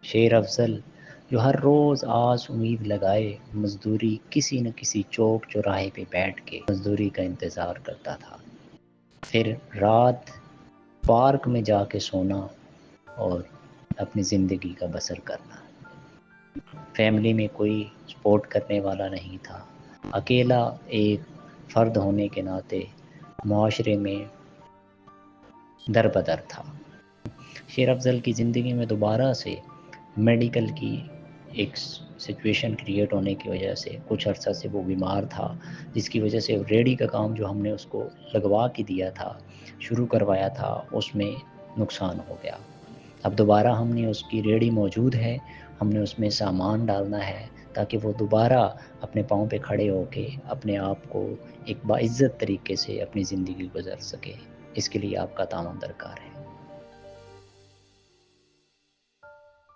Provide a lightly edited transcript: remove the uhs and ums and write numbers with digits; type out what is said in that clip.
شیر افضل جو ہر روز آس امید لگائے مزدوری کسی نہ کسی چوک چوراہے پہ بیٹھ کے مزدوری کا انتظار کرتا تھا، پھر رات پارک میں جا کے سونا اور اپنی زندگی کا بسر کرنا۔ فیملی میں کوئی سپورٹ کرنے والا نہیں تھا، اکیلا ایک فرد ہونے کے ناطے معاشرے میں در بدر تھا۔ شیر افضل کی زندگی میں دوبارہ سے میڈیکل کی ایک سچویشن کریٹ ہونے کی وجہ سے کچھ عرصہ سے وہ بیمار تھا، جس کی وجہ سے ریڑھی کا کام جو ہم نے اس کو لگوا کے دیا تھا، شروع کروایا تھا، اس میں نقصان ہو گیا۔ اب دوبارہ ہم نے اس کی ریڑھی موجود ہے، ہم نے اس میں سامان ڈالنا ہے تاکہ وہ دوبارہ اپنے پاؤں پہ کھڑے ہو کے اپنے آپ کو ایک باعزت طریقے سے اپنی زندگی گزر سکے۔ اس کے لیے آپ کا تعاون درکار ہے۔